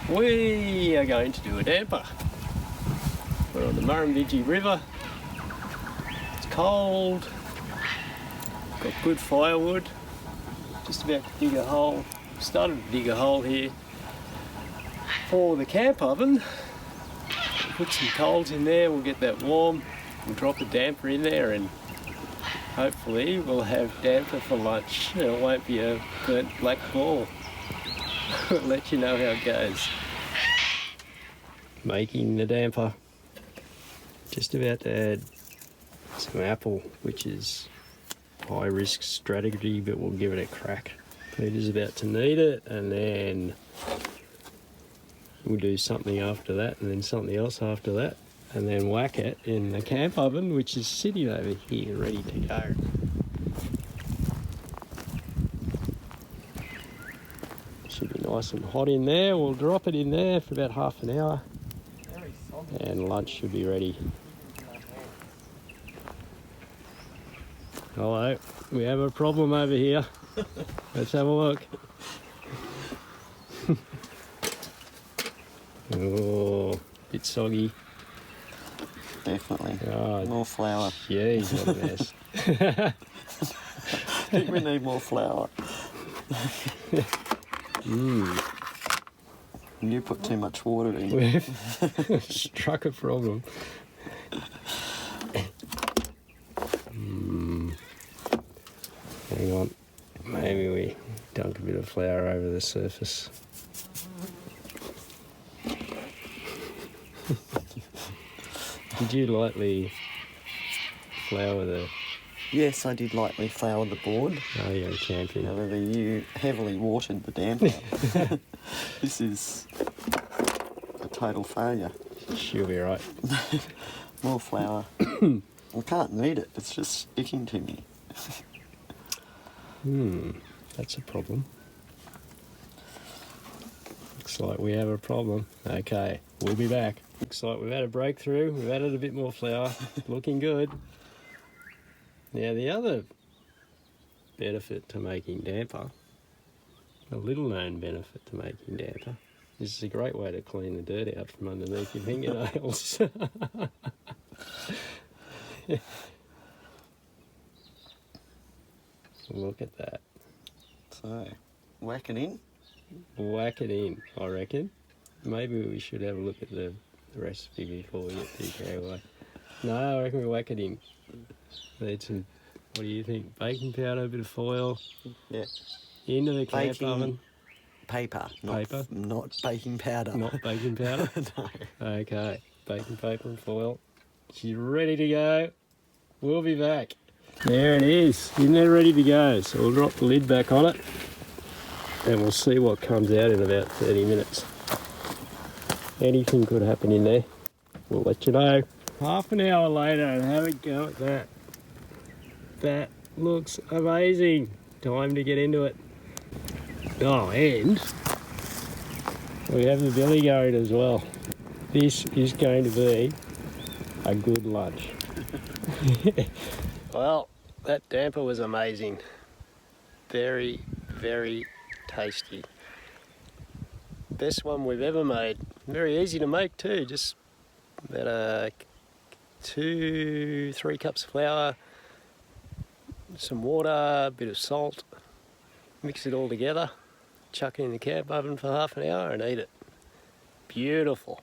We are going to do a damper. We're on the Murrumbidgee River. It's cold. Got good firewood. Just about to dig a hole. Started to dig a hole here for the camp oven. Put some coals in there, we'll get that warm. We'll drop a damper in there and hopefully we'll have damper for lunch. And it won't be a burnt black ball. I'll let you know how it goes. Making the damper. Just about to add some apple, which is high risk strategy, but we'll give it a crack. Peter's about to knead it, and then we'll do something after that, and then something else after that, and then whack it in the camp oven, which is sitting over here ready to go. Should be nice and hot in there. We'll drop it in there for about half an hour, and lunch should be ready. Hello, we have a problem over here. Let's have a look. Oh, bit soggy. Definitely. Oh, more flour. Jeez, what a mess. I think we need more flour. You put too much water in. We've struck a problem. Hang on. Maybe we dunk a bit of flour over the surface. Did you lightly flour the... Yes, I did lightly flour the board. Oh, you're a champion. However, you heavily watered the damper. This is a total failure. She'll be right. More flour. I can't knead it, it's just sticking to me. That's a problem. Looks like we have a problem. Okay, we'll be back. Looks like we've had a breakthrough. We've added a bit more flour. Looking good. Now the other benefit to making damper, a little known benefit to making damper, is it's a great way to clean the dirt out from underneath your fingernails. Look at that. So, whack it in. Whack it in, I reckon. Maybe we should have a look at the recipe before we get too carried away. No, I reckon we whack it in. Need some, what do you think? Baking powder, a bit of foil. Yeah. Into the camp oven. Paper. Paper? Not baking powder. Not baking powder? No. Okay, baking paper and foil. She's ready to go. We'll be back. There it is. Isn't that ready to go? So we'll drop the lid back on it and we'll see what comes out in about 30 minutes. Anything could happen in there. We'll let you know. Half an hour later and have a go at that. That looks amazing. Time to get into it. Oh, and we have the billy goat as well. This is going to be a good lunch. Well, that damper was amazing. Very, very tasty. Best one we've ever made. Very easy to make too. Just about 2-3 cups of flour, some water, a bit of salt. Mix it all together, chuck it in the camp oven for half an hour and eat it. Beautiful.